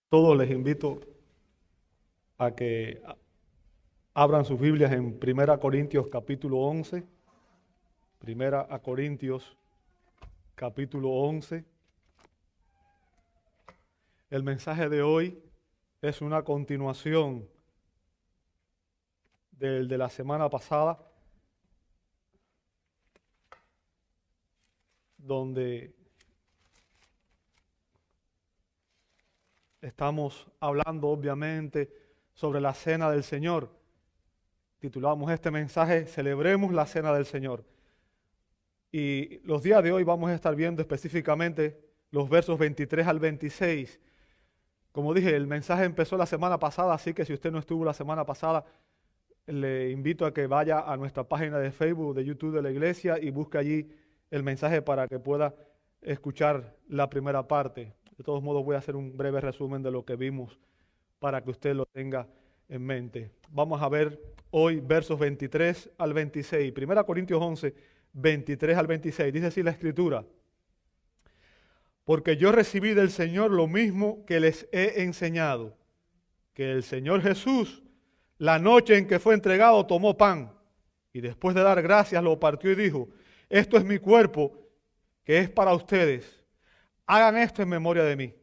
Todos les invito a que abran sus Biblias en 1 Corintios capítulo 11. 1 Corintios capítulo 11. El mensaje de hoy es una continuación del de la semana pasada, donde estamos hablando obviamente sobre la cena del Señor. Titulamos este mensaje, Celebremos la cena del Señor. Y los días de hoy vamos a estar viendo específicamente los versos 23 al 26. Como dije, el mensaje empezó la semana pasada, así que si usted no estuvo la semana pasada, le invito a que vaya a nuestra página de Facebook, de YouTube de la iglesia y busque allí el mensaje para que pueda escuchar la primera parte. De todos modos, voy a hacer un breve resumen de lo que vimos para que usted lo tenga en mente. Vamos a ver hoy versos 23 al 26. 1 Corintios 11, 23 al 26. Dice así la Escritura: porque yo recibí del Señor lo mismo que les he enseñado, que el Señor Jesús, la noche en que fue entregado, tomó pan y después de dar gracias lo partió y dijo: esto es mi cuerpo que es para ustedes. Hagan esto en memoria de mí.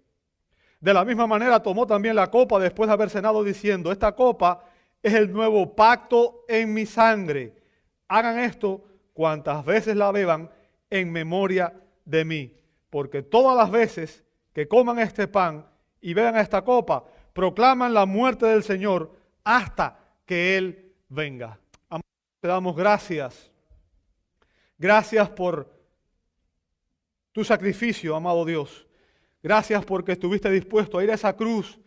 De la misma manera tomó también la copa después de haber cenado diciendo: esta copa es el nuevo pacto en mi sangre. Hagan esto cuantas veces la beban en memoria de mí. Porque todas las veces que coman este pan y beban esta copa, proclaman la muerte del Señor hasta que Él venga. Amado, te damos gracias. Gracias por tu sacrificio, amado Dios. Gracias porque estuviste dispuesto a ir a esa cruz,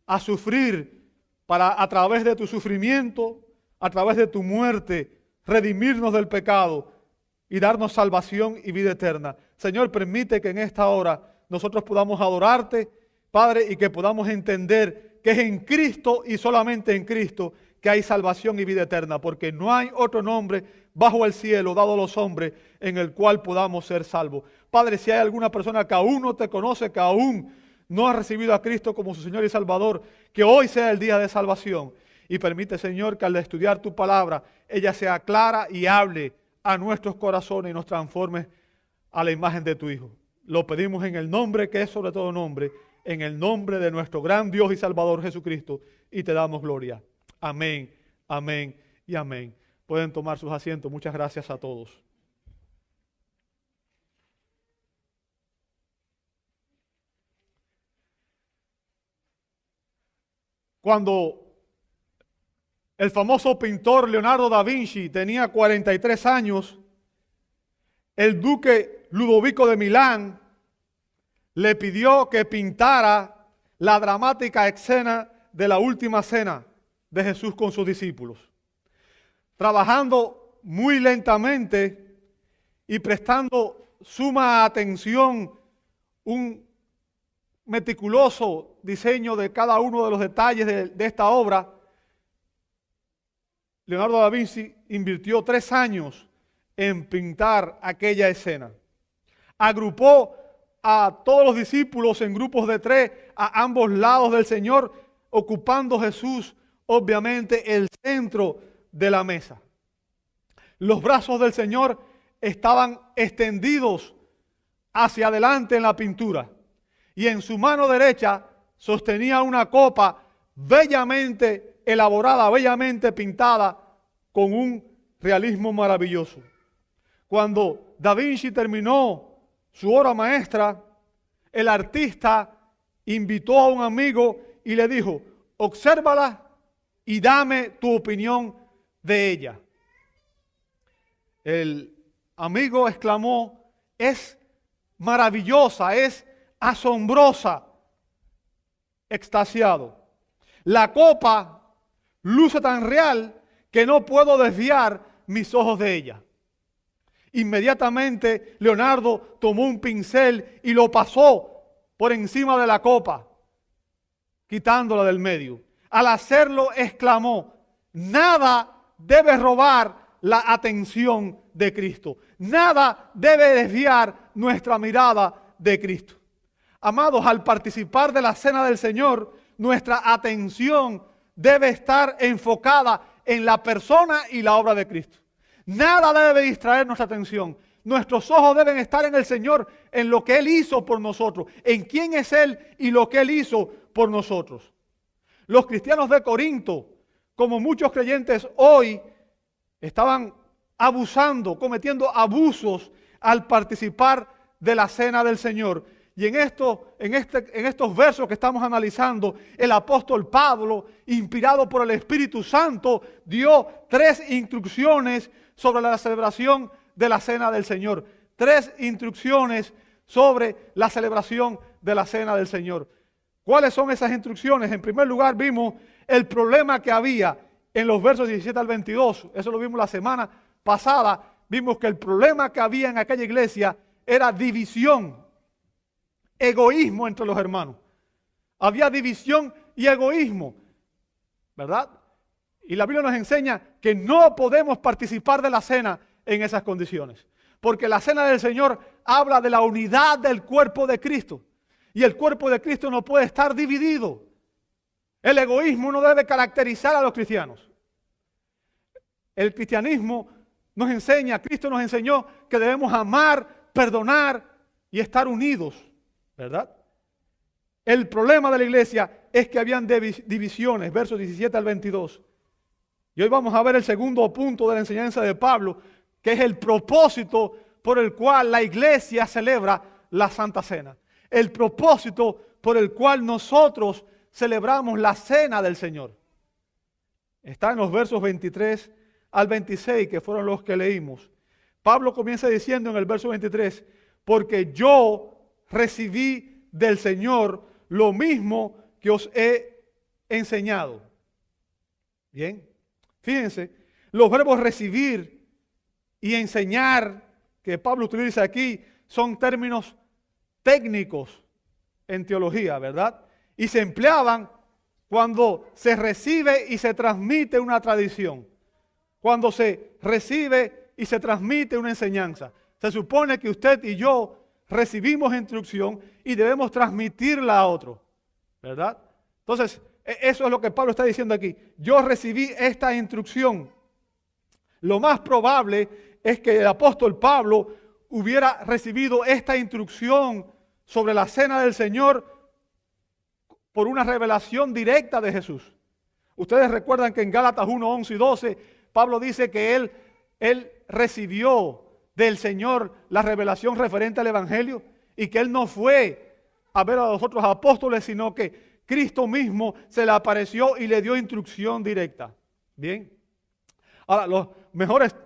a sufrir para a través de tu sufrimiento, a través de tu muerte, redimirnos del pecado y darnos salvación y vida eterna. Señor, permite que en esta hora nosotros podamos adorarte, Padre, y que podamos entender que es en Cristo y solamente en Cristo que hay salvación y vida eterna, porque no hay otro nombre bajo el cielo dado a los hombres en el cual podamos ser salvos. Padre, si hay alguna persona que aún no te conoce, que aún no ha recibido a Cristo como su Señor y Salvador, que hoy sea el día de salvación. Y permite, Señor, que al estudiar tu palabra, ella sea clara y hable a nuestros corazones y nos transforme a la imagen de tu Hijo. Lo pedimos en el nombre que es sobre todo nombre, en el nombre de nuestro gran Dios y Salvador Jesucristo, y te damos gloria. Amén, amén y amén. Pueden tomar sus asientos. Muchas gracias a todos. Cuando el famoso pintor Leonardo da Vinci tenía 43 años, el duque Ludovico de Milán le pidió que pintara la dramática escena de la última cena de Jesús con sus discípulos. Trabajando muy lentamente y prestando suma atención, un meticuloso diseño de cada uno de los detalles de esta obra, Leonardo da Vinci invirtió 3 años en pintar aquella escena. Agrupó a todos los discípulos en grupos de 3 a ambos lados del Señor, ocupando Jesús, obviamente, el centro de la mesa. Los brazos del Señor estaban extendidos hacia adelante en la pintura y en su mano derecha sostenía una copa bellamente elaborada, bellamente pintada con un realismo maravilloso. Cuando Da Vinci terminó su obra maestra, el artista invitó a un amigo y le dijo: obsérvala y dame tu opinión de ella. El amigo exclamó: es maravillosa, es asombrosa, extasiado. La copa luce tan real que no puedo desviar mis ojos de ella. Inmediatamente Leonardo tomó un pincel y lo pasó por encima de la copa, quitándola del medio. Al hacerlo exclamó: nada debe robar la atención de Cristo. Nada debe desviar nuestra mirada de Cristo. Amados, al participar de la cena del Señor, nuestra atención debe estar enfocada en la persona y la obra de Cristo. Nada debe distraer nuestra atención. Nuestros ojos deben estar en el Señor, en lo que Él hizo por nosotros, en quién es Él y lo que Él hizo por nosotros. Los cristianos de Corinto, como muchos creyentes hoy, estaban abusando, cometiendo abusos al participar de la cena del Señor. Y en estos versos que estamos analizando, el apóstol Pablo, inspirado por el Espíritu Santo, dio 3 instrucciones sobre la celebración de la cena del Señor. 3 instrucciones sobre la celebración de la cena del Señor. ¿Cuáles son esas instrucciones? En primer lugar, vimos el problema que había en los versos 17 al 22. Eso lo vimos la semana pasada. Vimos que el problema que había en aquella iglesia era división, egoísmo entre los hermanos. Había división y egoísmo, ¿verdad? Y la Biblia nos enseña que no podemos participar de la cena en esas condiciones. Porque la cena del Señor habla de la unidad del cuerpo de Cristo. Y el cuerpo de Cristo no puede estar dividido. El egoísmo no debe caracterizar a los cristianos. El cristianismo nos enseña, Cristo nos enseñó que debemos amar, perdonar y estar unidos, ¿verdad? El problema de la iglesia es que habían divisiones, versos 17 al 22. Y hoy vamos a ver el segundo punto de la enseñanza de Pablo, que es el propósito por el cual la iglesia celebra la Santa Cena. El propósito por el cual nosotros celebramos la cena del Señor. Está en los versos 23 al 26, que fueron los que leímos. Pablo comienza diciendo en el verso 23, porque yo recibí del Señor lo mismo que os he enseñado. Bien, fíjense, los verbos recibir y enseñar que Pablo utiliza aquí son términos técnicos en teología, ¿verdad? Y se empleaban cuando se recibe y se transmite una tradición, cuando se recibe y se transmite una enseñanza. Se supone que usted y yo recibimos instrucción y debemos transmitirla a otro, ¿verdad? Entonces, eso es lo que Pablo está diciendo aquí. Yo recibí esta instrucción. Lo más probable es que el apóstol Pablo hubiera recibido esta instrucción sobre la cena del Señor por una revelación directa de Jesús. Ustedes recuerdan que en Gálatas 1, 11 y 12, Pablo dice que él recibió del Señor la revelación referente al Evangelio y que él no fue a ver a los otros apóstoles, sino que Cristo mismo se le apareció y le dio instrucción directa. Bien. Ahora, los mejores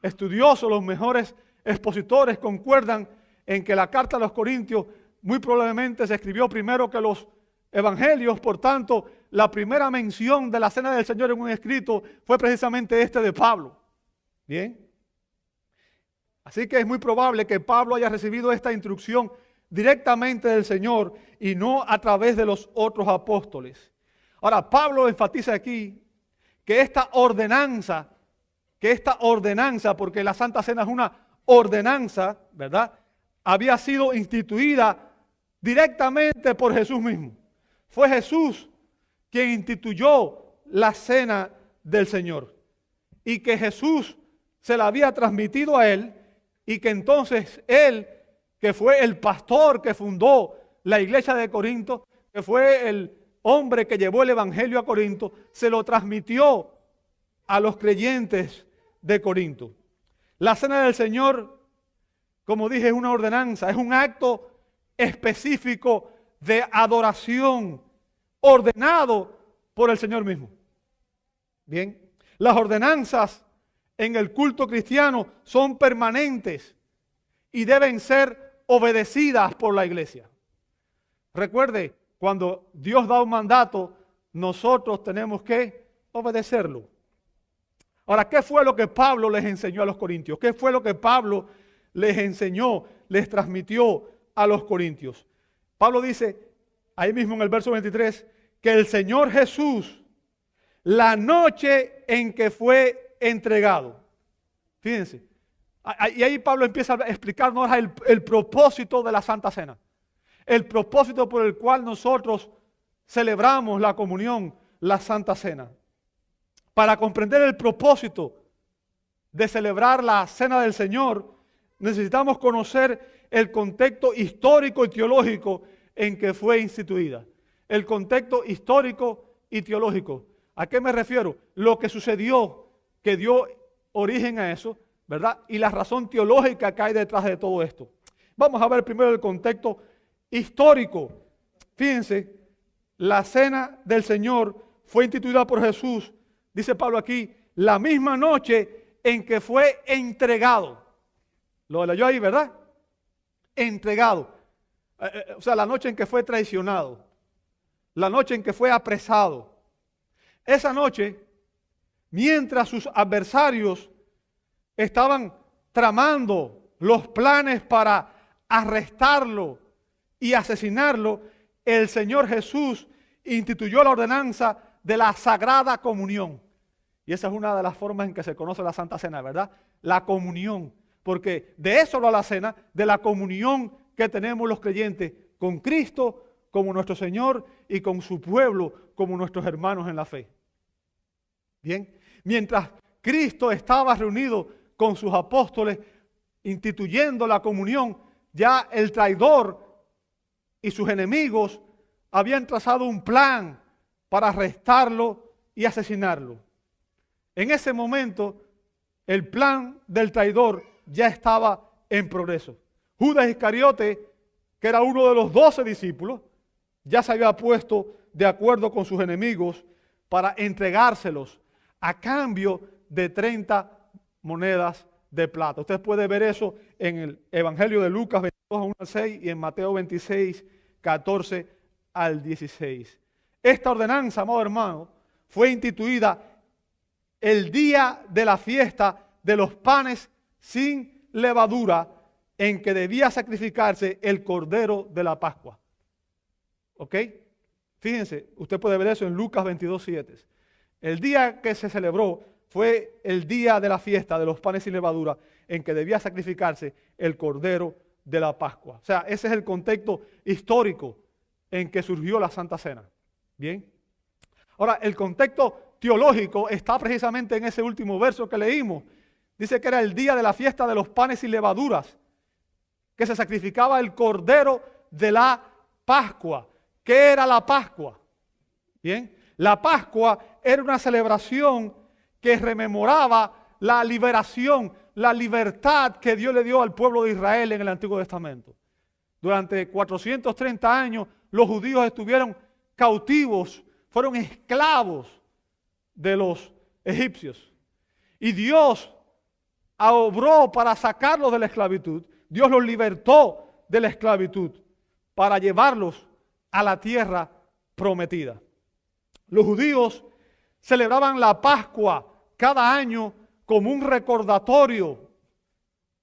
estudiosos, los mejores expositores concuerdan en que la carta a los Corintios muy probablemente se escribió primero que los evangelios. Por tanto, la primera mención de la cena del Señor en un escrito fue precisamente este de Pablo. Bien. Así que es muy probable que Pablo haya recibido esta instrucción directamente del Señor y no a través de los otros apóstoles. Ahora, Pablo enfatiza aquí que esta ordenanza, porque la Santa Cena es una ordenanza, ¿verdad?, había sido instituida directamente por Jesús mismo. Fue Jesús quien instituyó la cena del Señor y que Jesús se la había transmitido a él y que entonces él, que fue el pastor que fundó la iglesia de Corinto, que fue el hombre que llevó el evangelio a Corinto, se lo transmitió a los creyentes de Corinto. La cena del Señor, como dije, es una ordenanza, es un acto específico de adoración ordenado por el Señor mismo. Bien, las ordenanzas en el culto cristiano son permanentes y deben ser obedecidas por la iglesia. Recuerde, cuando Dios da un mandato, nosotros tenemos que obedecerlo. Ahora, ¿qué fue lo que Pablo les enseñó a los corintios? ¿Qué fue lo que Pablo les enseñó, les transmitió a los corintios? Pablo dice, ahí mismo en el verso 23, que el Señor Jesús, la noche en que fue entregado. Fíjense. Y ahí Pablo empieza a explicarnos el propósito de la Santa Cena. el propósito por el cual nosotros celebramos la comunión, la Santa Cena. Para comprender el propósito de celebrar la Cena del Señor, necesitamos conocer el contexto histórico y teológico en que fue instituida. El contexto histórico y teológico. ¿A qué me refiero? Lo que sucedió, que dio origen a eso, ¿verdad? Y la razón teológica que hay detrás de todo esto. Vamos a ver primero el contexto histórico. Fíjense, la Cena del Señor fue instituida por Jesús, dice Pablo aquí, la misma noche en que fue entregado. Lo leyó ahí, ¿verdad? Entregado. O sea, la noche en que fue traicionado. La noche en que fue apresado. Esa noche, mientras sus adversarios estaban tramando los planes para arrestarlo y asesinarlo, el Señor Jesús instituyó la ordenanza de la Sagrada Comunión. Y esa es una de las formas en que se conoce la Santa Cena, ¿verdad? La comunión. Porque de eso va la cena, de la comunión que tenemos los creyentes con Cristo como nuestro Señor y con su pueblo como nuestros hermanos en la fe. Bien, mientras Cristo estaba reunido con sus apóstoles instituyendo la comunión, ya el traidor y sus enemigos habían trazado un plan para arrestarlo y asesinarlo. En ese momento, el plan del traidor ya estaba en progreso. Judas Iscariote, que era uno de los 12 discípulos, ya se había puesto de acuerdo con sus enemigos para entregárselos a cambio de 30 monedas de plata. Usted puede ver eso en el Evangelio de Lucas 22, 1 al 6 y en Mateo 26, 14 al 16. Esta ordenanza, amado hermano, fue instituida el día de la fiesta de los panes sin levadura, en que debía sacrificarse el cordero de la Pascua. ¿Ok? Fíjense, usted puede ver eso en Lucas 22, 7. El día que se celebró fue el día de la fiesta de los panes sin levadura, en que debía sacrificarse el cordero de la Pascua. O sea, ese es el contexto histórico en que surgió la Santa Cena. Bien. Ahora, el contexto teológico está precisamente en ese último verso que leímos. Dice que era el día de la fiesta de los panes sin levaduras, que se sacrificaba el cordero de la Pascua. ¿Qué era la Pascua? Bien, la Pascua era una celebración que rememoraba la liberación, la libertad que Dios le dio al pueblo de Israel en el Antiguo Testamento. Durante 430 años los judíos estuvieron cautivos, fueron esclavos de los egipcios. Y Dios obró para sacarlos de la esclavitud. Dios los libertó de la esclavitud para llevarlos a la tierra prometida. Los judíos celebraban la Pascua cada año como un recordatorio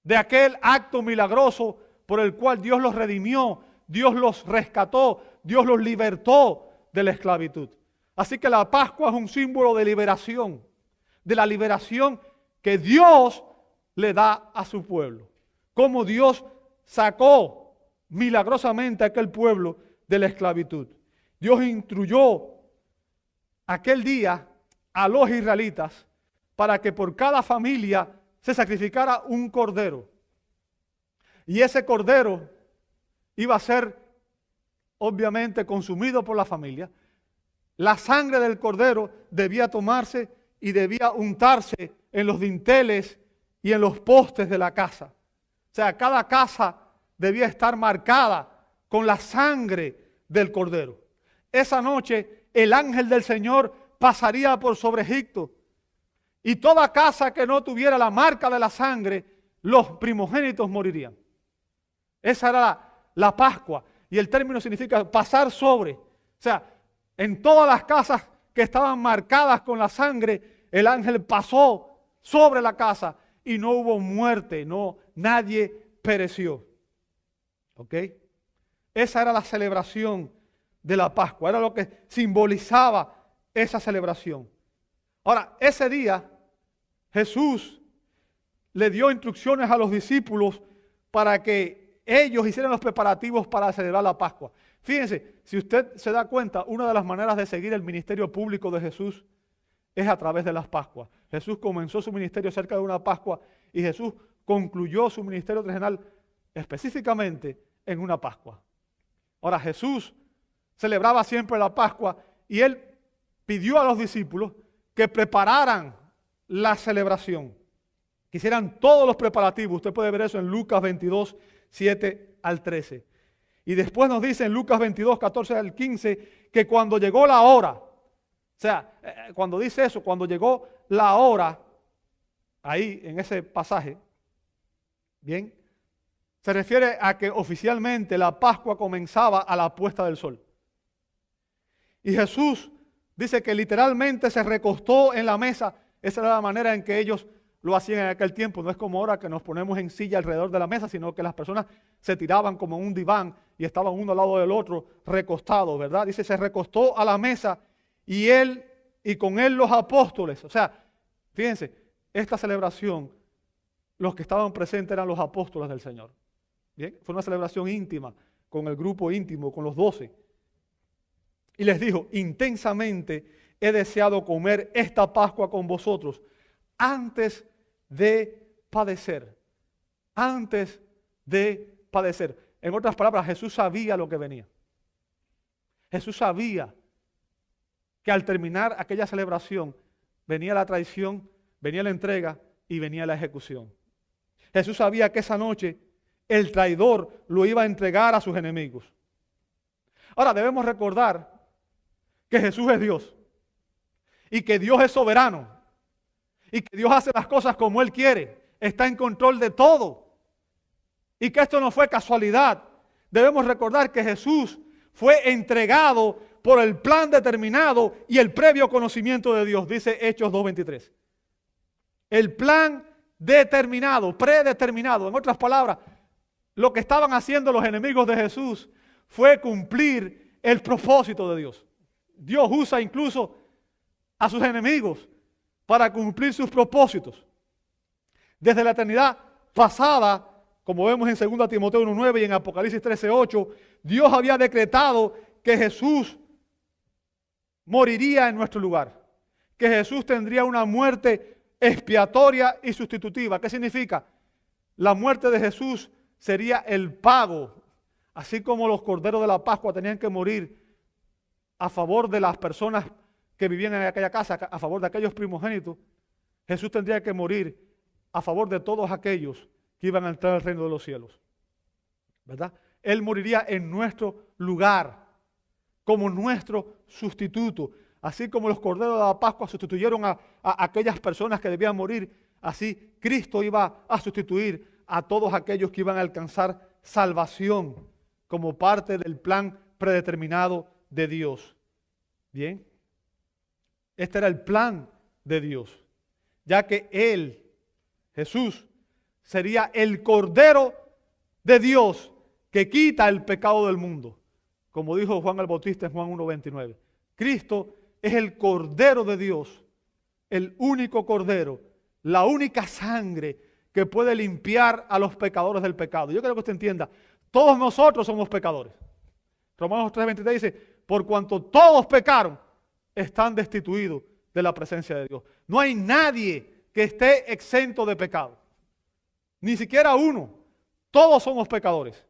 de aquel acto milagroso por el cual Dios los redimió, Dios los rescató, Dios los libertó de la esclavitud. Así que la Pascua es un símbolo de liberación, de la liberación que Dios le da a su pueblo. Cómo Dios sacó milagrosamente a aquel pueblo de la esclavitud. Dios instruyó aquel día a los israelitas para que por cada familia se sacrificara un cordero. Y ese cordero iba a ser obviamente consumido por la familia. La sangre del cordero debía tomarse y debía untarse en los dinteles y en los postes de la casa. O sea, cada casa debía estar marcada con la sangre del cordero. Esa noche el ángel del Señor pasaría por sobre Egipto y toda casa que no tuviera la marca de la sangre, los primogénitos morirían. Esa era la Pascua y el término significa pasar sobre. O sea, en todas las casas que estaban marcadas con la sangre, el ángel pasó sobre la casa y no hubo muerte, nadie pereció. ¿Ok? Esa era la celebración de la Pascua, era lo que simbolizaba esa celebración. Ahora, ese día Jesús le dio instrucciones a los discípulos para que ellos hicieron los preparativos para celebrar la Pascua. Fíjense, si usted se da cuenta, una de las maneras de seguir el ministerio público de Jesús es a través de las Pascuas. Jesús comenzó su ministerio cerca de una Pascua y Jesús concluyó su ministerio terrenal específicamente en una Pascua. Ahora, Jesús celebraba siempre la Pascua y él pidió a los discípulos que prepararan la celebración, que hicieran todos los preparativos. Usted puede ver eso en Lucas 22, 7 al 13. Y después nos dice en Lucas 22, 14 al 15, que cuando llegó la hora, o sea, cuando dice eso, cuando llegó la hora, ahí en ese pasaje, bien, se refiere a que oficialmente la Pascua comenzaba a la puesta del sol. Y Jesús dice que literalmente se recostó en la mesa. Esa era la manera en que ellos lo hacían en aquel tiempo. No es como ahora que nos ponemos en silla alrededor de la mesa, sino que las personas se tiraban como en un diván y estaban uno al lado del otro recostados, ¿verdad? Dice, se recostó a la mesa y él y con él los apóstoles. O sea, fíjense, esta celebración, los que estaban presentes eran los apóstoles del Señor. Bien, fue una celebración íntima, con el grupo íntimo, con los 12. Y les dijo, intensamente he deseado comer esta Pascua con vosotros antes de padecer. Antes de padecer. En otras palabras, Jesús sabía lo que venía. Jesús sabía que al terminar aquella celebración venía la traición, venía la entrega y venía la ejecución. Jesús sabía que esa noche el traidor lo iba a entregar a sus enemigos. Ahora debemos recordar que Jesús es Dios y que Dios es soberano y que Dios hace las cosas como Él quiere, está en control de todo y que esto no fue casualidad. Debemos recordar que Jesús fue entregado por el plan determinado y el previo conocimiento de Dios, dice Hechos 2:23. El plan determinado, predeterminado. En otras palabras, lo que estaban haciendo los enemigos de Jesús fue cumplir el propósito de Dios. Dios usa incluso a sus enemigos para cumplir sus propósitos. Desde la eternidad pasada, como vemos en 2 Timoteo 1:9 y en Apocalipsis 13:8, Dios había decretado que Jesús moriría en nuestro lugar, que Jesús tendría una muerte expiatoria y sustitutiva. ¿Qué significa? La muerte de Jesús sería el pago, así como los corderos de la Pascua tenían que morir a favor de las personas que vivían en aquella casa, a favor de aquellos primogénitos. Jesús tendría que morir a favor de todos aquellos que iban a entrar al reino de los cielos, ¿verdad? Él moriría en nuestro lugar, como nuestro sustituto. Así como los corderos de la Pascua sustituyeron a aquellas personas que debían morir, así Cristo iba a sustituir a todos aquellos que iban a alcanzar salvación como parte del plan predeterminado de Dios. Bien, este era el plan de Dios, ya que Él, Jesús, sería el Cordero de Dios que quita el pecado del mundo, como dijo Juan el Bautista en Juan 1:29. Cristo es el Cordero de Dios, el único Cordero, la única sangre que puede limpiar a los pecadores del pecado. Yo quiero que usted entienda, todos nosotros somos pecadores. Romanos 3:23 dice, por cuanto todos pecaron, están destituidos de la presencia de Dios. No hay nadie que esté exento de pecado. Ni siquiera uno. Todos somos pecadores,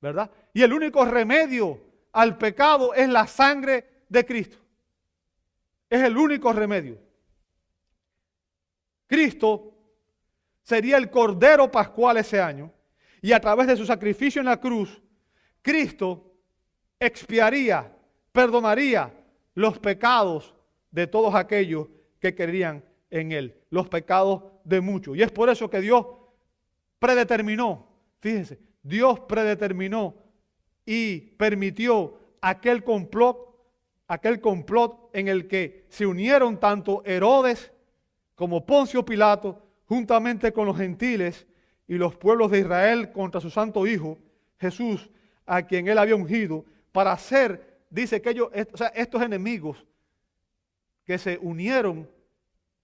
¿verdad? Y el único remedio al pecado es la sangre de Cristo. Es el único remedio. Cristo sería el Cordero Pascual ese año y a través de su sacrificio en la cruz, Cristo expiaría, perdonaría los pecados de todos aquellos que creían en Él, los pecados de muchos. Y es por eso que Dios predeterminó, fíjense, Dios predeterminó y permitió aquel complot en el que se unieron tanto Herodes como Poncio Pilato, juntamente con los gentiles y los pueblos de Israel contra su santo Hijo, Jesús, a quien Él había ungido, para hacer, dice que ellos, estos enemigos que se unieron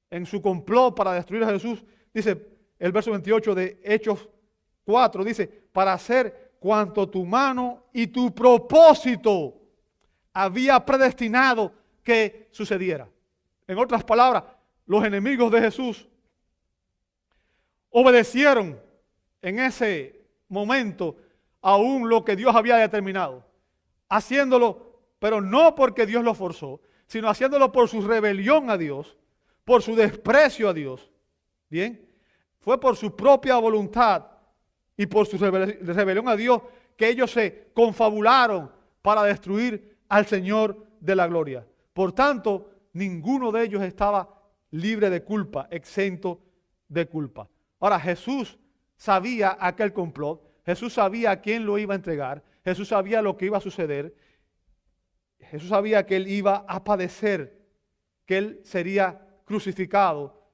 en su complot para destruir a Jesús, dice el verso 28 de Hechos 4, dice, para hacer cuanto tu mano y tu propósito había predestinado que sucediera. En otras palabras, los enemigos de Jesús obedecieron en ese momento aún lo que Dios había determinado, haciéndolo, pero no porque Dios lo forzó, sino haciéndolo por su rebelión a Dios, por su desprecio a Dios. Bien, fue por su propia voluntad y por su rebelión a Dios que ellos se confabularon para destruir al Señor de la gloria. Por tanto, ninguno de ellos estaba libre de culpa, exento de culpa. Ahora, Jesús sabía aquel complot, Jesús sabía a quién lo iba a entregar, Jesús sabía lo que iba a suceder, Jesús sabía que él iba a padecer, que él sería crucificado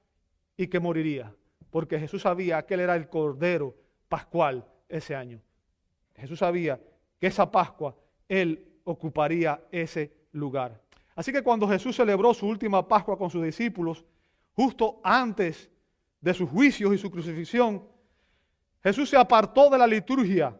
y que moriría, porque Jesús sabía que él era el Cordero Pascual ese año. Jesús sabía que esa Pascua él ocuparía ese lugar. Así que cuando Jesús celebró su última Pascua con sus discípulos, justo antes de sus juicios y su crucifixión, Jesús se apartó de la liturgia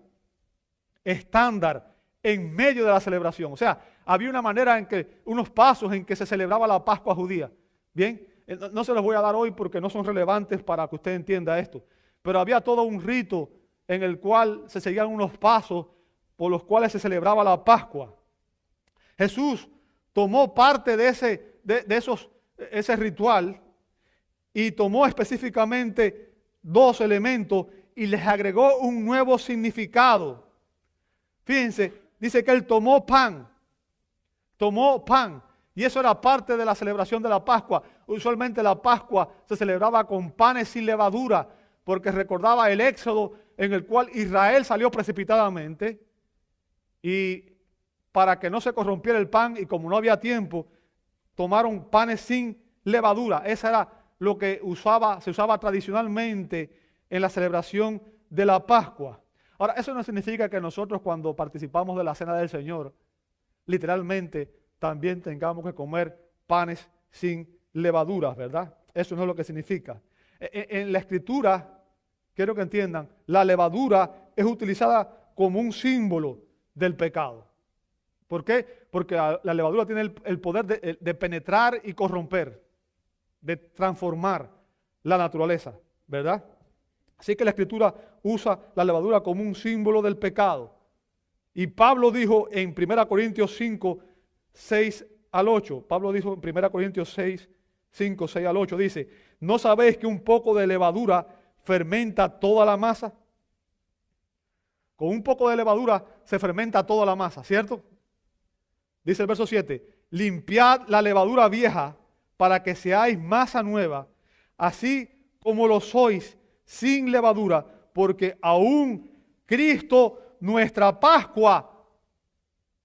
estándar en medio de la celebración. O sea, había una manera en que, unos pasos en que se celebraba la Pascua judía. Bien, no se los voy a dar hoy porque no son relevantes para que usted entienda esto. Pero había todo un rito en el cual se seguían unos pasos por los cuales se celebraba la Pascua. Jesús tomó parte de ese ritual y tomó específicamente dos elementos y les agregó un nuevo significado. Fíjense, dice que él tomó pan, y eso era parte de la celebración de la Pascua. Usualmente la Pascua se celebraba con panes sin levadura, porque recordaba el éxodo en el cual Israel salió precipitadamente, y para que no se corrompiera el pan, y como no había tiempo, tomaron panes sin levadura. Esa era lo que se usaba tradicionalmente en la celebración de la Pascua. Ahora, eso no significa que nosotros cuando participamos de la Cena del Señor, literalmente también tengamos que comer panes sin levaduras, ¿verdad? Eso no es lo que significa. En la Escritura, quiero que entiendan, la levadura es utilizada como un símbolo del pecado. ¿Por qué? Porque la levadura tiene el poder de penetrar y corromper, de transformar la naturaleza, ¿verdad? Así que la Escritura usa la levadura como un símbolo del pecado. Y Pablo dijo en 1 Corintios 5, 6 al 8, Pablo dijo en 1 Corintios 6, 5, 6 al 8, dice, ¿no sabéis que un poco de levadura fermenta toda la masa? Con un poco de levadura se fermenta toda la masa, ¿cierto? Dice el verso 7, limpiad la levadura vieja para que seáis masa nueva, así como lo sois sin levadura, porque aún Cristo, nuestra Pascua,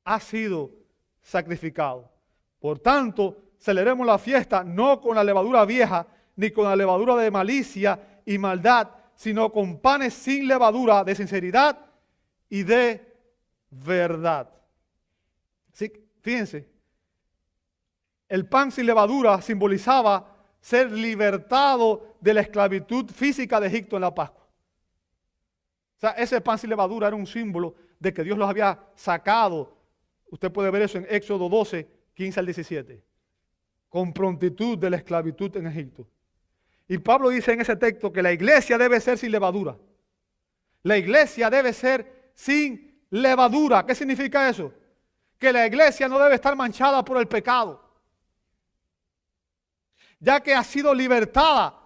ha sido sacrificado. Por tanto, celebremos la fiesta no con la levadura vieja, ni con la levadura de malicia y maldad, sino con panes sin levadura de sinceridad y de verdad. Así, fíjense, el pan sin levadura simbolizaba ser libertado de la esclavitud física de Egipto en la Pascua. O sea, ese pan sin levadura era un símbolo de que Dios los había sacado. Usted puede ver eso en Éxodo 12, 15 al 17. Con prontitud de la esclavitud en Egipto. Y Pablo dice en ese texto que la iglesia debe ser sin levadura. La iglesia debe ser sin levadura. ¿Qué significa eso? Que la iglesia no debe estar manchada por el pecado, ya que ha sido libertada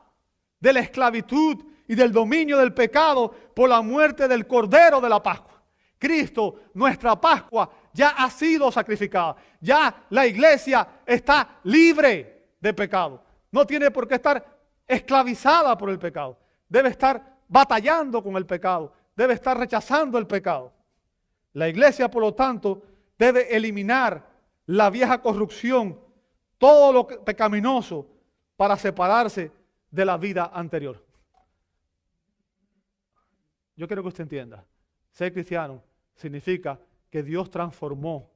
de la esclavitud y del dominio del pecado por la muerte del Cordero de la Pascua. Cristo, nuestra Pascua, ya ha sido sacrificada. Ya la iglesia está libre de pecado. No tiene por qué estar esclavizada por el pecado. Debe estar batallando con el pecado. Debe estar rechazando el pecado. La iglesia, por lo tanto, debe eliminar la vieja corrupción, todo lo pecaminoso, para separarse de la vida anterior. Yo quiero que usted entienda, ser cristiano significa que Dios transformó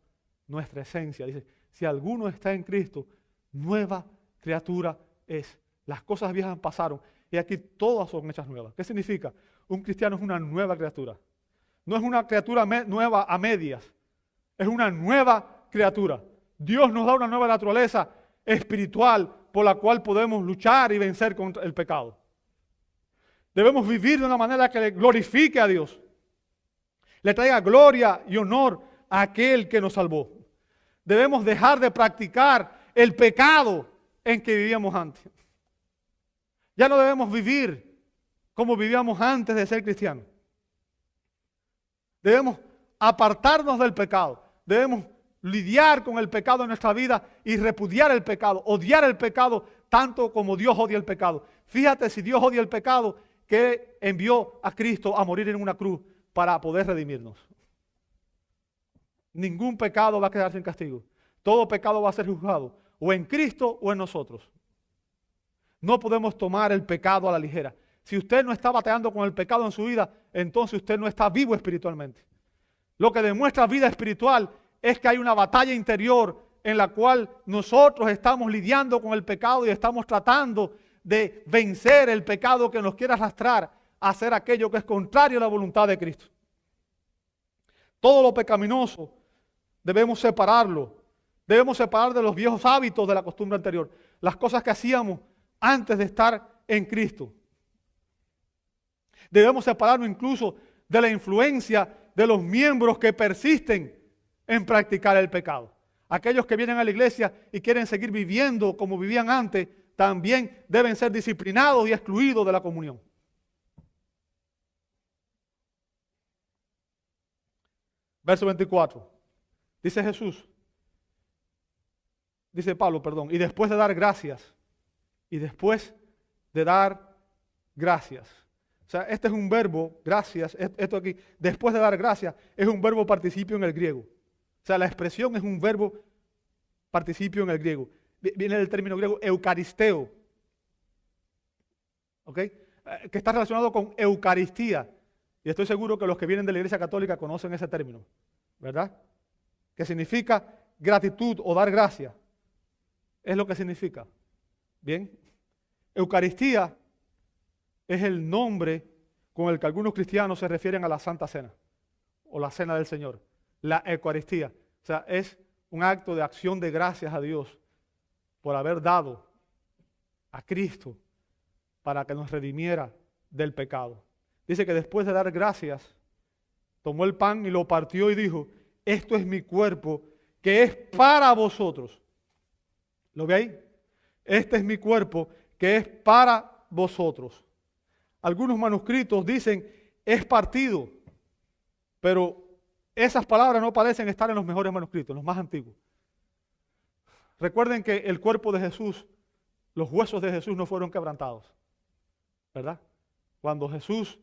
nuestra esencia. Dice, si alguno está en Cristo, nueva criatura es. Las cosas viejas pasaron y aquí todas son hechas nuevas. ¿Qué significa? Un cristiano es una nueva criatura. No es una criatura nueva a medias, es una nueva criatura. Dios nos da una nueva naturaleza espiritual por la cual podemos luchar y vencer contra el pecado. Debemos vivir de una manera que le glorifique a Dios, le traiga gloria y honor a aquel que nos salvó. Debemos dejar de practicar el pecado en que vivíamos antes. Ya no debemos vivir como vivíamos antes de ser cristianos. Debemos apartarnos del pecado. Debemos lidiar con el pecado en nuestra vida y repudiar el pecado, odiar el pecado tanto como Dios odia el pecado. Fíjate, si Dios odia el pecado, que envió a Cristo a morir en una cruz para poder redimirnos. Ningún pecado va a quedar sin castigo. Todo pecado va a ser juzgado, o en Cristo o en nosotros. No podemos tomar el pecado a la ligera. Si usted no está batallando con el pecado en su vida, entonces usted no está vivo espiritualmente. Lo que demuestra vida espiritual es que hay una batalla interior en la cual nosotros estamos lidiando con el pecado y estamos tratando de vencer el pecado que nos quiere arrastrar a hacer aquello que es contrario a la voluntad de Cristo. Todo lo pecaminoso debemos separarlo. Debemos separar de los viejos hábitos de la costumbre anterior. Las cosas que hacíamos antes de estar en Cristo. Debemos separarnos incluso de la influencia de los miembros que persisten en practicar el pecado. Aquellos que vienen a la iglesia y quieren seguir viviendo como vivían antes, también deben ser disciplinados y excluidos de la comunión. Verso 24. Dice Jesús, dice Pablo, perdón, y después de dar gracias, O sea, este es un verbo, gracias, esto aquí, después de dar gracias, es un verbo participio en el griego. O sea, la expresión es un verbo participio en el griego. Viene del término griego eucaristeo, ¿ok? Que está relacionado con Eucaristía. Y estoy seguro que los que vienen de la Iglesia Católica conocen ese término, ¿verdad? Que significa gratitud o dar gracia. Es lo que significa. Bien. Eucaristía es el nombre con el que algunos cristianos se refieren a la Santa Cena o la Cena del Señor. La Eucaristía. O sea, es un acto de acción de gracias a Dios por haber dado a Cristo para que nos redimiera del pecado. Dice que después de dar gracias, tomó el pan y lo partió y dijo, esto es mi cuerpo que es para vosotros. ¿Lo ve ahí? Este es mi cuerpo que es para vosotros. Algunos manuscritos dicen, es partido, pero esas palabras no parecen estar en los mejores manuscritos, en los más antiguos. Recuerden que el cuerpo de Jesús, los huesos de Jesús no fueron quebrantados, ¿verdad? Cuando Jesús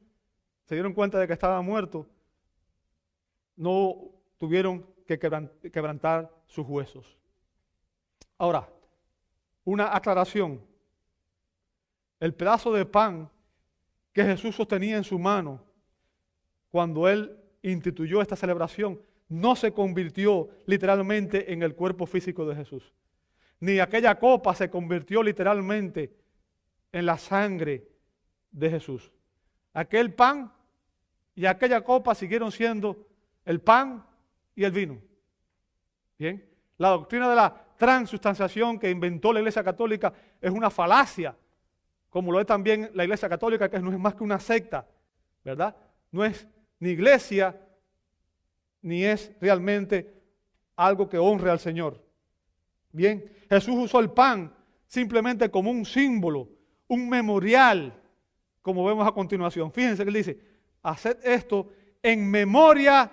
se dieron cuenta de que estaba muerto, no tuvieron que quebrantar sus huesos. Ahora, una aclaración. El pedazo de pan que Jesús sostenía en su mano cuando Él instituyó esta celebración no se convirtió literalmente en el cuerpo físico de Jesús. Ni aquella copa se convirtió literalmente en la sangre de Jesús. Aquel pan y aquella copa siguieron siendo el pan y el vino. Bien, la doctrina de la transustanciación que inventó la Iglesia Católica es una falacia, como lo es también la Iglesia Católica, que no es más que una secta, ¿verdad? No es ni iglesia, ni es realmente algo que honre al Señor. Bien, Jesús usó el pan simplemente como un símbolo, un memorial, como vemos a continuación. Fíjense que él dice, haced esto en memoria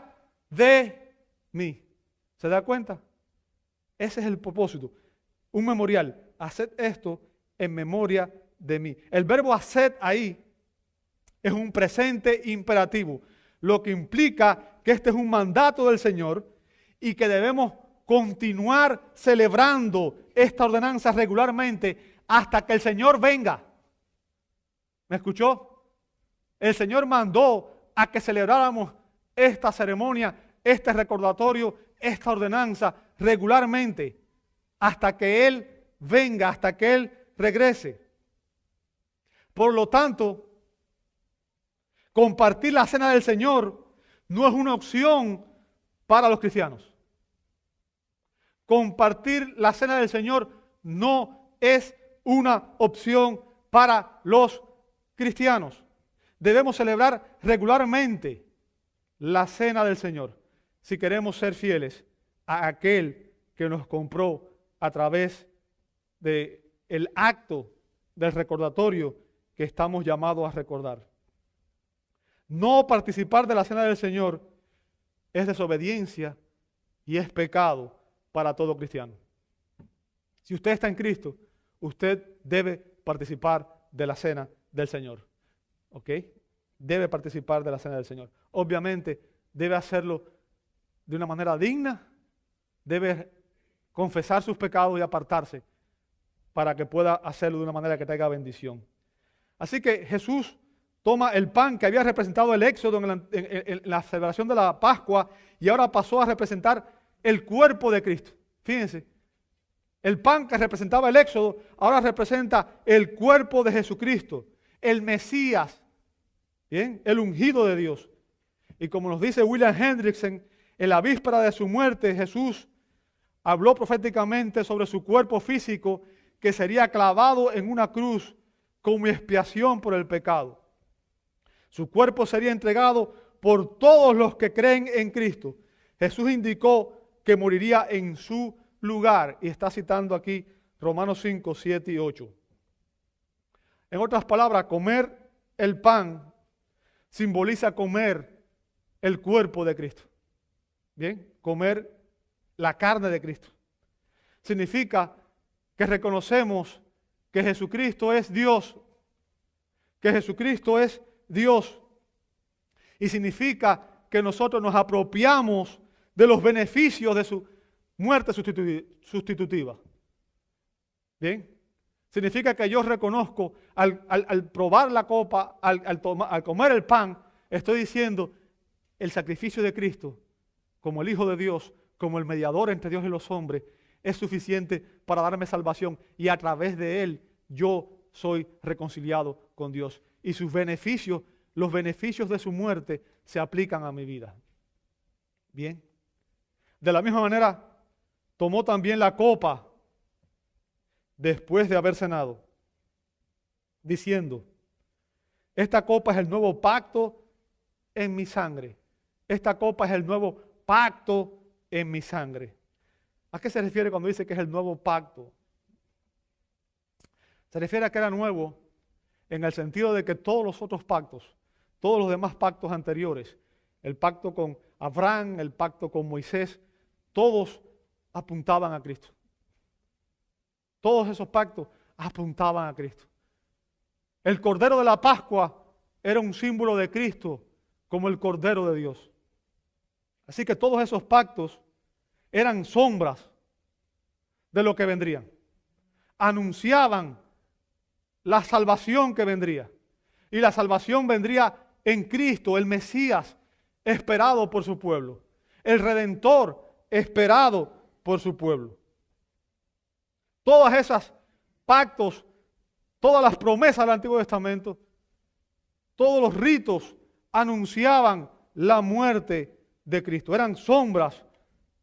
de mí. ¿Se da cuenta? Ese es el propósito. Un memorial. Haced esto en memoria de mí. El verbo haced ahí es un presente imperativo, lo que implica que este es un mandato del Señor y que debemos continuar celebrando esta ordenanza regularmente hasta que el Señor venga. ¿Me escuchó? El Señor mandó a que celebráramos esta ceremonia, este recordatorio, esta ordenanza regularmente hasta que Él venga, hasta que Él regrese. Por lo tanto, compartir la cena del Señor no es una opción para los cristianos. Compartir la cena del Señor no es una opción para los cristianos. Debemos celebrar regularmente la cena del Señor si queremos ser fieles a aquel que nos compró a través del acto del recordatorio que estamos llamados a recordar. No participar de la cena del Señor es desobediencia y es pecado para todo cristiano. Si usted está en Cristo, usted debe participar de la cena del Señor. ¿Ok? Debe participar de la cena del Señor. Obviamente, debe hacerlo de una manera digna, debe confesar sus pecados y apartarse para que pueda hacerlo de una manera que traiga bendición. Así que Jesús toma el pan que había representado el éxodo en la celebración de la Pascua y ahora pasó a representar el cuerpo de Cristo. Fíjense, el pan que representaba el éxodo ahora representa el cuerpo de Jesucristo, el Mesías, ¿bien? El ungido de Dios. Y como nos dice William Hendrickson, en la víspera de su muerte, Jesús habló proféticamente sobre su cuerpo físico que sería clavado en una cruz como expiación por el pecado. Su cuerpo sería entregado por todos los que creen en Cristo. Jesús indicó que moriría en su lugar. Y está citando aquí Romanos 5, 7 y 8. En otras palabras, comer el pan simboliza comer el cuerpo de Cristo. Bien, comer la carne de Cristo. Significa que reconocemos que Jesucristo es Dios. Que Jesucristo es Dios. Y significa que nosotros nos apropiamos de los beneficios de su muerte sustitutiva. Bien. Significa que yo reconozco al probar la copa, al comer el pan, estoy diciendo el sacrificio de Cristo como el Hijo de Dios, como el mediador entre Dios y los hombres, es suficiente para darme salvación y a través de él yo soy reconciliado con Dios. Y sus beneficios, los beneficios de su muerte se aplican a mi vida. Bien. De la misma manera, tomó también la copa después de haber cenado, diciendo, esta copa es el nuevo pacto en mi sangre. Esta copa es el nuevo pacto en mi sangre. ¿A qué se refiere cuando dice que es el nuevo pacto? Se refiere a que era nuevo en el sentido de que todos los otros pactos, todos los demás pactos anteriores, el pacto con Abraham, el pacto con Moisés, todos apuntaban a Cristo. Todos esos pactos apuntaban a Cristo. El Cordero de la Pascua era un símbolo de Cristo como el Cordero de Dios. Así que todos esos pactos eran sombras de lo que vendrían. Anunciaban la salvación que vendría. Y la salvación vendría en Cristo, el Mesías esperado por su pueblo. El Redentor esperado por su pueblo. Todas esas pactos, todas las promesas del Antiguo Testamento, todos los ritos anunciaban la muerte de Cristo. Eran sombras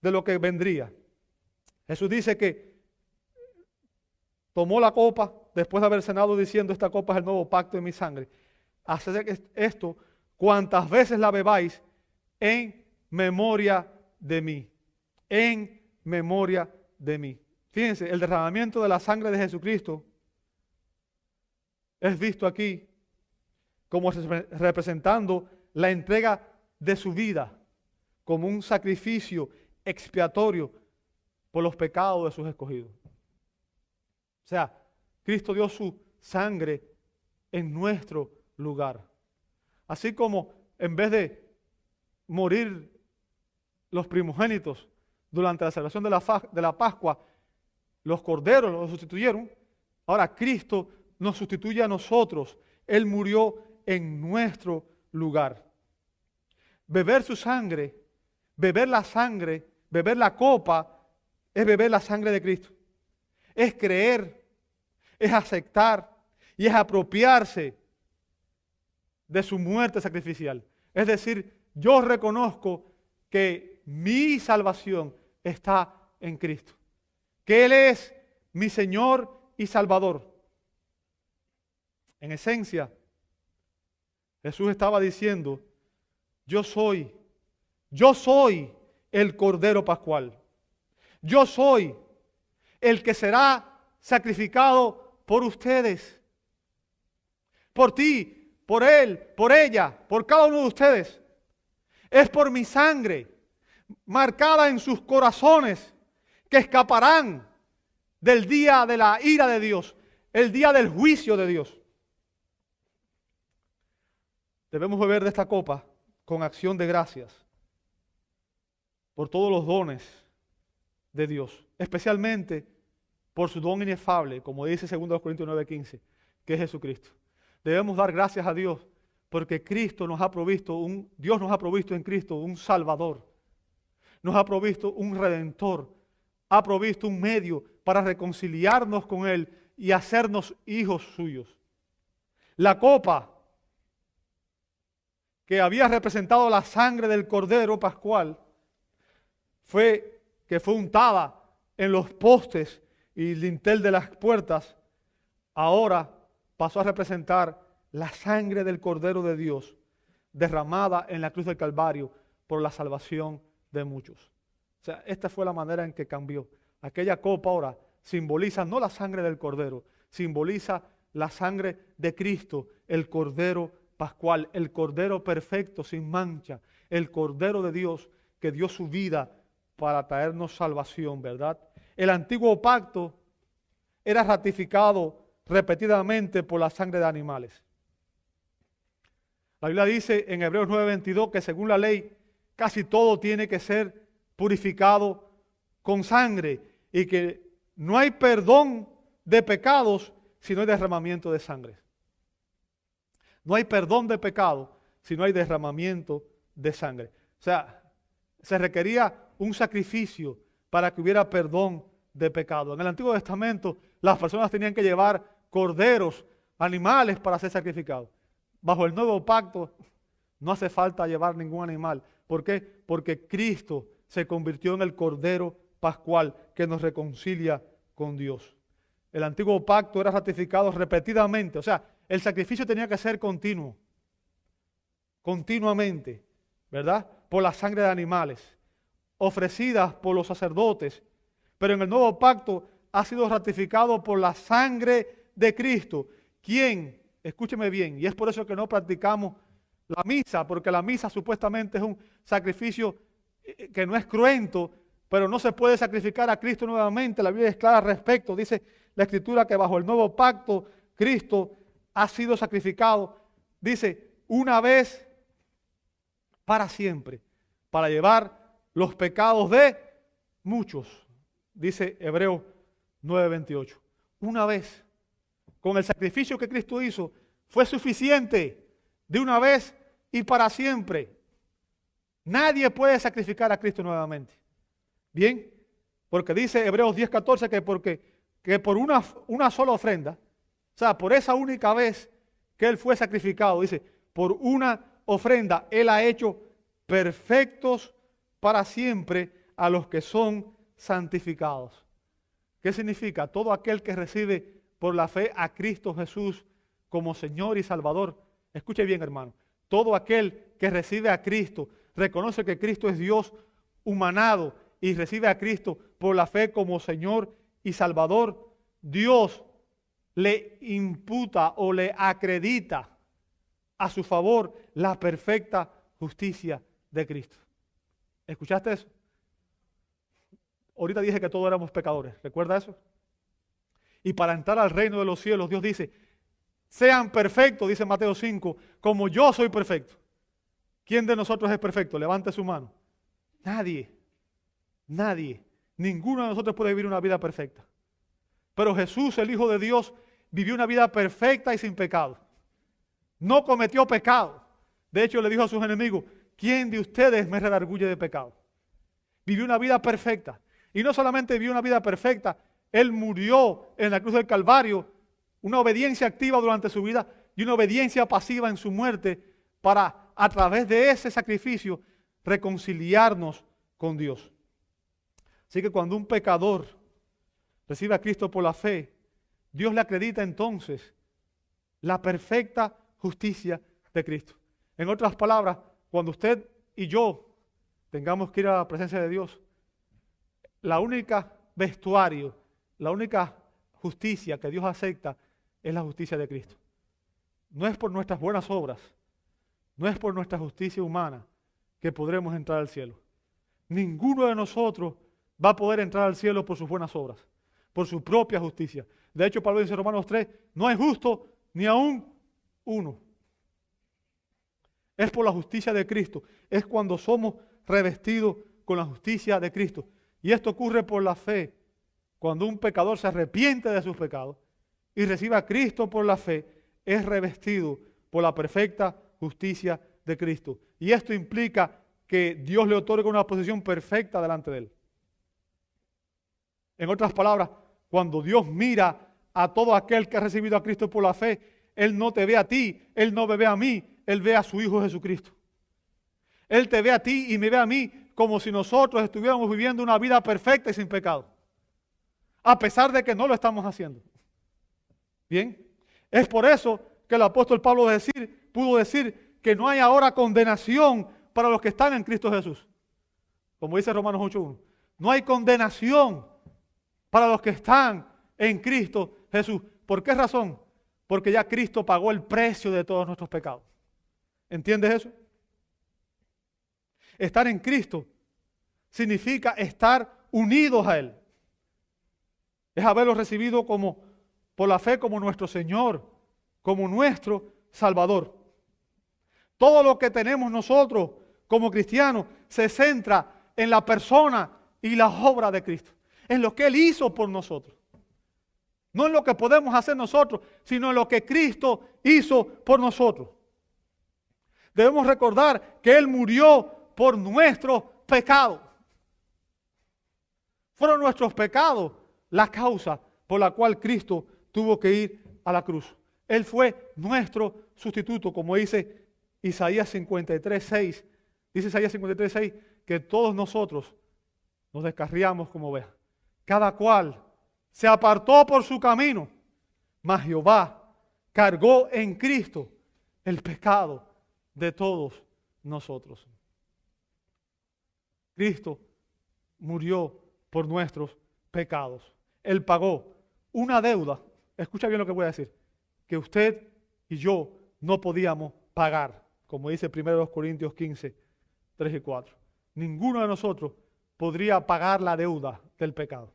de lo que vendría. Jesús dice que tomó la copa después de haber cenado diciendo, esta copa es el nuevo pacto en mi sangre. Haced esto cuantas veces la bebáis en memoria de mí. En memoria de mí. Fíjense, el derramamiento de la sangre de Jesucristo es visto aquí como representando la entrega de su vida como un sacrificio expiatorio por los pecados de sus escogidos. O sea, Cristo dio su sangre en nuestro lugar. Así como en vez de morir los primogénitos durante la celebración de la Pascua, los corderos los sustituyeron, ahora Cristo nos sustituye a nosotros. Él murió en nuestro lugar. Beber su sangre, beber la copa, es beber la sangre de Cristo. Es creer, es aceptar y es apropiarse de su muerte sacrificial. Es decir, yo reconozco que mi salvación está en Cristo, que Él es mi Señor y Salvador. En esencia, Jesús estaba diciendo, yo soy el Cordero Pascual. Yo soy el que será sacrificado por ustedes, por ti, por él, por ella, por cada uno de ustedes. Es por mi sangre marcada en sus corazones que escaparán del día de la ira de Dios, el día del juicio de Dios. Debemos beber de esta copa con acción de gracias por todos los dones de Dios, especialmente por su don inefable, como dice 2 Corintios 9:15, que es Jesucristo. Debemos dar gracias a Dios porque Cristo nos ha provisto, Dios nos ha provisto en Cristo un Salvador, nos ha provisto un Redentor, ha provisto un medio para reconciliarnos con Él y hacernos hijos suyos. La copa que había representado la sangre del Cordero Pascual fue untada en los postes y lintel de las puertas, ahora pasó a representar la sangre del Cordero de Dios derramada en la cruz del Calvario por la salvación de muchos. O sea, esta fue la manera en que cambió. Aquella copa ahora simboliza no la sangre del Cordero, simboliza la sangre de Cristo, el Cordero Pascual, el Cordero perfecto, sin mancha, el Cordero de Dios que dio su vida para traernos salvación, ¿verdad? El antiguo pacto era ratificado repetidamente por la sangre de animales. La Biblia dice en Hebreos 9:22 que según la ley casi todo tiene que ser purificado con sangre y que no hay perdón de pecados si no hay derramamiento de sangre. No hay perdón de pecado si no hay derramamiento de sangre. O sea, se requería un sacrificio para que hubiera perdón de pecado. En el Antiguo Testamento las personas tenían que llevar corderos, animales para ser sacrificados. Bajo el nuevo pacto no hace falta llevar ningún animal. ¿Por qué? Porque Cristo se convirtió en el Cordero Pascual que nos reconcilia con Dios. El antiguo pacto era ratificado repetidamente. O sea, el sacrificio tenía que ser continuo. Continuamente, ¿verdad? Por la sangre de animales, ofrecidas por los sacerdotes. Pero en el nuevo pacto ha sido ratificado por la sangre de Cristo. ¿Quién? Escúcheme bien, y es por eso que no practicamos la misa, porque la misa supuestamente es un sacrificio que no es cruento, pero no se puede sacrificar a Cristo nuevamente. La Biblia es clara al respecto. Dice la Escritura que bajo el nuevo pacto Cristo ha sido sacrificado. Dice, una vez para siempre, para llevar los pecados de muchos. Dice Hebreos 9:28. Una vez, con el sacrificio que Cristo hizo, fue suficiente de una vez y para siempre. Nadie puede sacrificar a Cristo nuevamente. Bien, porque dice Hebreos 10:14 que por una sola ofrenda, o sea, por esa única vez que Él fue sacrificado, dice, por una ofrenda, Él ha hecho perfectos para siempre a los que son santificados. ¿Qué significa? Todo aquel que recibe por la fe a Cristo Jesús como Señor y Salvador. Escuche bien, hermano. Todo aquel que recibe a Cristo, reconoce que Cristo es Dios humanado y recibe a Cristo por la fe como Señor y Salvador, Dios le imputa o le acredita a su favor la perfecta justicia de Cristo. ¿Escuchaste eso? Ahorita dije que todos éramos pecadores. ¿Recuerda eso? Y para entrar al reino de los cielos, Dios dice, sean perfectos, dice Mateo 5, como yo soy perfecto. ¿Quién de nosotros es perfecto? Levante su mano. Nadie. Nadie. Ninguno de nosotros puede vivir una vida perfecta. Pero Jesús, el Hijo de Dios, vivió una vida perfecta y sin pecado. No cometió pecado. De hecho, le dijo a sus enemigos, ¿quién de ustedes me redarguye de pecado? Vivió una vida perfecta. Y no solamente vivió una vida perfecta, Él murió en la cruz del Calvario, una obediencia activa durante su vida y una obediencia pasiva en su muerte para a través de ese sacrificio, reconciliarnos con Dios. Así que cuando un pecador recibe a Cristo por la fe, Dios le acredita entonces la perfecta justicia de Cristo. En otras palabras, cuando usted y yo tengamos que ir a la presencia de Dios, la única vestuario, la única justicia que Dios acepta es la justicia de Cristo. No es por nuestras buenas obras, no es por nuestra justicia humana que podremos entrar al cielo. Ninguno de nosotros va a poder entrar al cielo por sus buenas obras, por su propia justicia. De hecho, Pablo dice en Romanos 3, no hay justo ni aún uno. Es por la justicia de Cristo. Es cuando somos revestidos con la justicia de Cristo. Y esto ocurre por la fe. Cuando un pecador se arrepiente de sus pecados y recibe a Cristo por la fe, es revestido por la perfecta justicia de Cristo. Y esto implica que Dios le otorga una posición perfecta delante de él. En otras palabras, cuando Dios mira a todo aquel que ha recibido a Cristo por la fe, Él no te ve a ti, Él no me ve a mí, Él ve a su Hijo Jesucristo. Él te ve a ti y me ve a mí como si nosotros estuviéramos viviendo una vida perfecta y sin pecado, a pesar de que no lo estamos haciendo. Bien, es por eso que el apóstol Pablo pudo decir que no hay ahora condenación para los que están en Cristo Jesús. Como dice Romanos 8:1, no hay condenación para los que están en Cristo Jesús. ¿Por qué razón? Porque ya Cristo pagó el precio de todos nuestros pecados. ¿Entiendes eso? Estar en Cristo significa estar unidos a Él. Es haberlo recibido por la fe como nuestro Señor, como nuestro Salvador. Todo lo que tenemos nosotros como cristianos se centra en la persona y la obra de Cristo, en lo que Él hizo por nosotros. No en lo que podemos hacer nosotros, sino en lo que Cristo hizo por nosotros. Debemos recordar que Él murió por nuestros pecados. Fueron nuestros pecados la causa por la cual Cristo tuvo que ir a la cruz. Él fue nuestro sustituto, como dice Isaías 53:6. Dice Isaías 53:6 que todos nosotros nos descarriamos como ovejas. Cada cual se apartó por su camino, mas Jehová cargó en Cristo el pecado de todos nosotros. Cristo murió por nuestros pecados. Él pagó una deuda, escucha bien lo que voy a decir, que usted y yo no podíamos pagar, como dice 1 Corintios 15:3 y 4. Ninguno de nosotros podría pagar la deuda del pecado.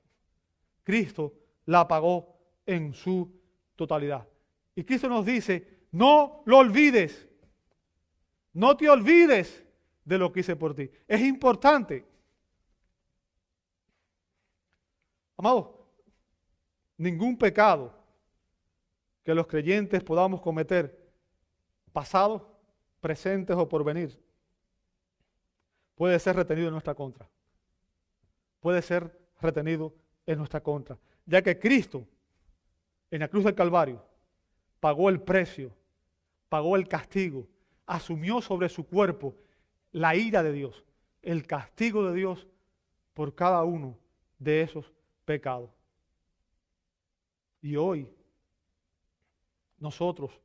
Cristo la pagó en su totalidad. Y Cristo nos dice, no lo olvides, no te olvides de lo que hice por ti. Es importante. Amados, ningún pecado que los creyentes podamos cometer, pasado, presentes o por venir, puede ser retenido en nuestra contra. Puede ser retenido en nuestra contra, ya que Cristo en la cruz del Calvario pagó el precio, pagó el castigo, asumió sobre su cuerpo la ira de Dios, el castigo de Dios por cada uno de esos pecados. Y hoy nosotros,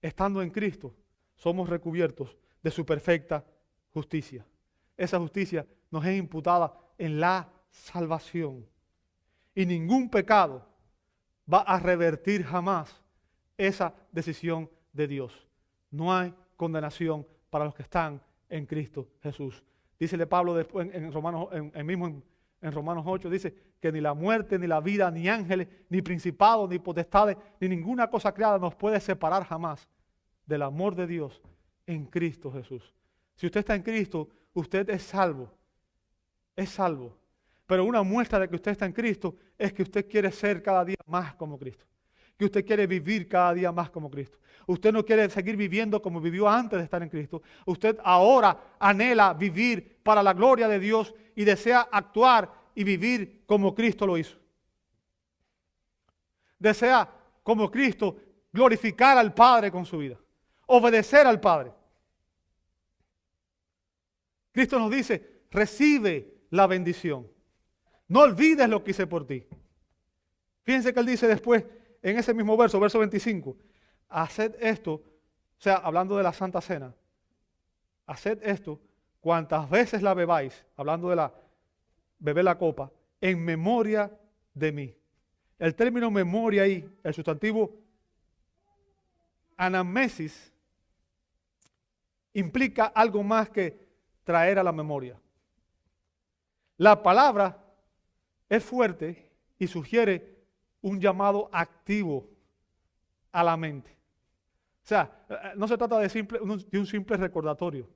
estando en Cristo, somos recubiertos de su perfecta justicia. Esa justicia nos es imputada en la salvación. Y ningún pecado va a revertir jamás esa decisión de Dios. No hay condenación para los que están en Cristo Jesús. Dícele Pablo después en Romanos 8, dice que ni la muerte, ni la vida, ni ángeles, ni principados, ni potestades, ni ninguna cosa creada nos puede separar jamás del amor de Dios en Cristo Jesús. Si usted está en Cristo, usted es salvo. Es salvo. Pero una muestra de que usted está en Cristo es que usted quiere ser cada día más como Cristo. Que usted quiere vivir cada día más como Cristo. Usted no quiere seguir viviendo como vivió antes de estar en Cristo. Usted ahora anhela vivir para la gloria de Dios y desea actuar y vivir como Cristo lo hizo. Desea, como Cristo, glorificar al Padre con su vida. Obedecer al Padre. Cristo nos dice, recibe la bendición. No olvides lo que hice por ti. Fíjense que Él dice después, en ese mismo verso, verso 25, haced esto, o sea, hablando de la Santa Cena, haced esto cuantas veces la bebáis, hablando de la beber la copa, en memoria de mí. El término memoria ahí, el sustantivo anamnesis, implica algo más que traer a la memoria. La palabra es fuerte y sugiere un llamado activo a la mente. O sea, no se trata de un simple recordatorio.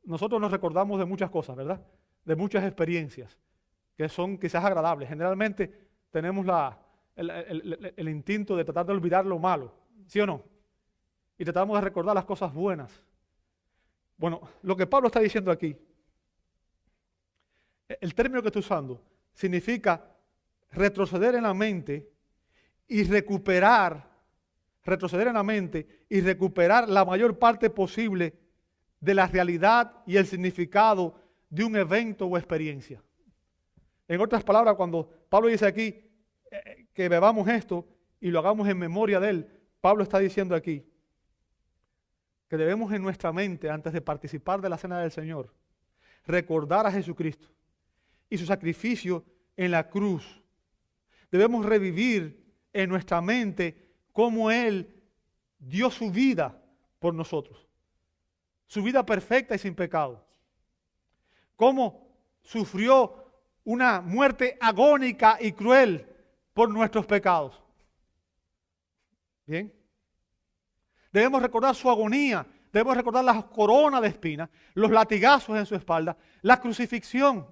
Nosotros nos recordamos de muchas cosas, ¿verdad? De muchas experiencias que son quizás agradables. Generalmente tenemos el instinto de tratar de olvidar lo malo, ¿sí o no? Y tratamos de recordar las cosas buenas. Bueno, lo que Pablo está diciendo aquí, el término que estoy usando, significa retroceder en la mente y recuperar la mayor parte posible de la realidad y el significado de un evento o experiencia. En otras palabras, cuando Pablo dice aquí que bebamos esto y lo hagamos en memoria de Él, Pablo está diciendo aquí que debemos en nuestra mente, antes de participar de la cena del Señor, recordar a Jesucristo y su sacrificio en la cruz. Debemos revivir en nuestra mente cómo Él dio su vida por nosotros. Su vida perfecta y sin pecado. Cómo sufrió una muerte agónica y cruel por nuestros pecados. ¿Bien? Debemos recordar su agonía. Debemos recordar las coronas de espinas, los latigazos en su espalda, la crucifixión.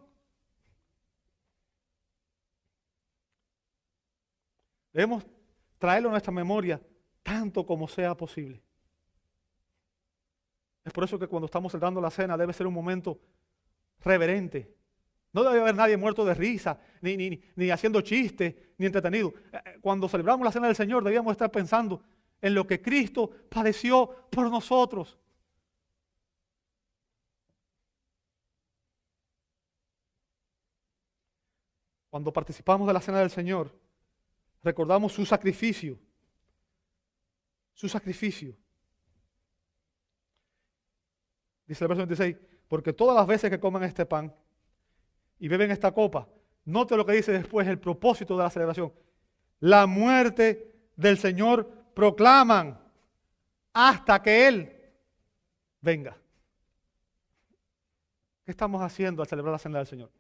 Debemos traerlo a nuestra memoria tanto como sea posible. Es por eso que cuando estamos celebrando la cena debe ser un momento reverente. No debe haber nadie muerto de risa, ni haciendo chistes, ni entretenido. Cuando celebramos la cena del Señor debíamos estar pensando en lo que Cristo padeció por nosotros. Cuando participamos de la cena del Señor, recordamos su sacrificio. Su sacrificio. Dice el verso 26, porque todas las veces que coman este pan y beben esta copa, note lo que dice después, el propósito de la celebración. La muerte del Señor proclaman hasta que Él venga. ¿Qué estamos haciendo al celebrar la cena del Señor?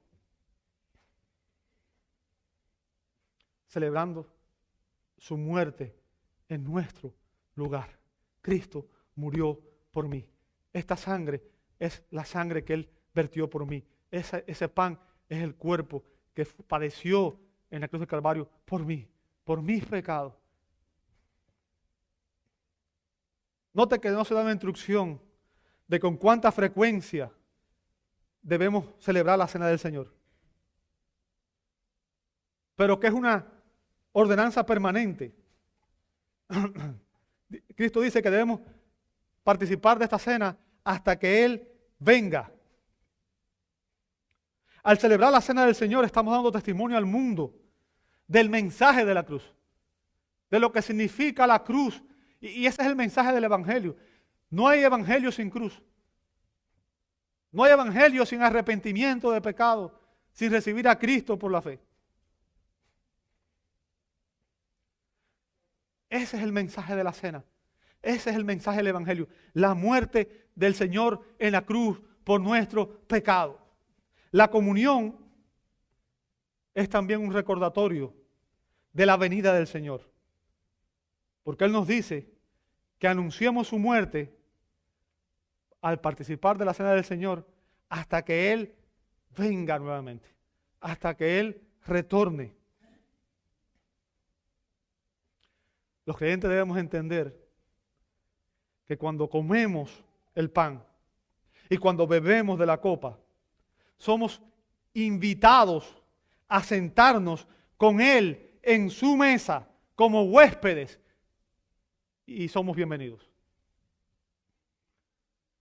Celebrando su muerte en nuestro lugar. Cristo murió por mí. Esta sangre es la sangre que Él vertió por mí. Ese pan es el cuerpo que padeció en la cruz del Calvario por mí, por mis pecados. Note que no se da una instrucción de con cuánta frecuencia debemos celebrar la cena del Señor, pero que es una ordenanza permanente. Cristo dice que debemos participar de esta cena hasta que Él venga. Al celebrar la cena del Señor estamos dando testimonio al mundo del mensaje de la cruz, de lo que significa la cruz. Y ese es el mensaje del Evangelio. No hay evangelio sin cruz. No hay evangelio sin arrepentimiento de pecado, sin recibir a Cristo por la fe. Ese es el mensaje de la cena. Ese es el mensaje del Evangelio. La muerte del Señor en la cruz por nuestro pecado. La comunión es también un recordatorio de la venida del Señor. Porque Él nos dice que anunciemos su muerte al participar de la cena del Señor hasta que Él venga nuevamente, hasta que Él retorne. Los creyentes debemos entender que cuando comemos el pan y cuando bebemos de la copa, somos invitados a sentarnos con Él en su mesa como huéspedes y somos bienvenidos.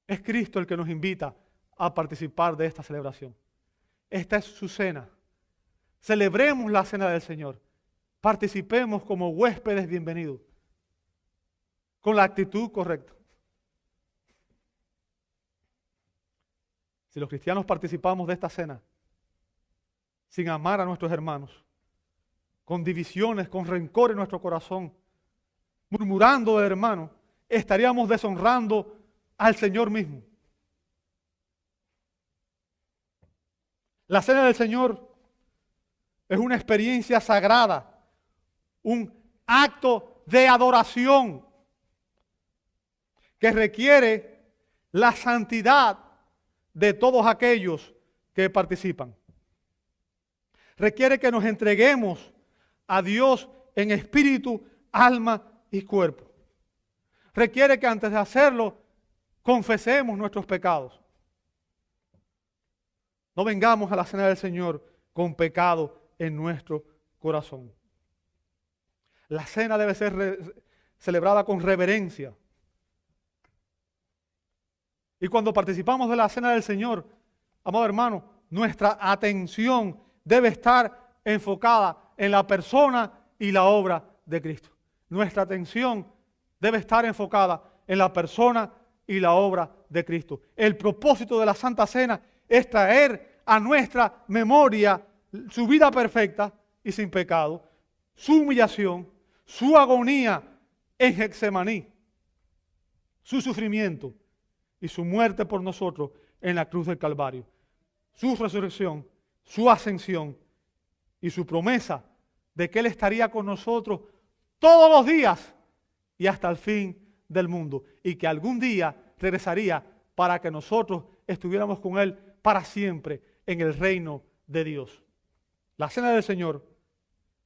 Es Cristo el que nos invita a participar de esta celebración. Esta es su cena. Celebremos la cena del Señor. Participemos como huéspedes bienvenidos, con la actitud correcta. Si los cristianos participamos de esta cena sin amar a nuestros hermanos, con divisiones, con rencor en nuestro corazón, murmurando de hermanos, estaríamos deshonrando al Señor mismo. La cena del Señor es una experiencia sagrada, un acto de adoración que requiere la santidad de todos aquellos que participan. Requiere que nos entreguemos a Dios en espíritu, alma y cuerpo. Requiere que antes de hacerlo confesemos nuestros pecados. No vengamos a la cena del Señor con pecado en nuestro corazón. La cena debe ser celebrada con reverencia. Y cuando participamos de la cena del Señor, amado hermano, nuestra atención debe estar enfocada en la persona y la obra de Cristo. Nuestra atención debe estar enfocada en la persona y la obra de Cristo. El propósito de la Santa Cena es traer a nuestra memoria su vida perfecta y sin pecado, su humillación, su agonía en Getsemaní, su sufrimiento y su muerte por nosotros en la cruz del Calvario, su resurrección, su ascensión y su promesa de que Él estaría con nosotros todos los días y hasta el fin del mundo, y que algún día regresaría para que nosotros estuviéramos con Él para siempre en el reino de Dios. La cena del Señor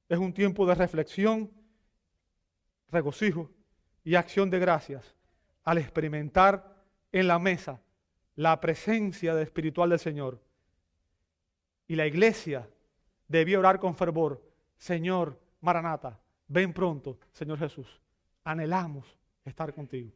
es un tiempo de reflexión, regocijo y acción de gracias al experimentar en la mesa la presencia espiritual del Señor. Y la iglesia debía orar con fervor: Señor, Maranata, ven pronto, Señor Jesús. Anhelamos estar contigo.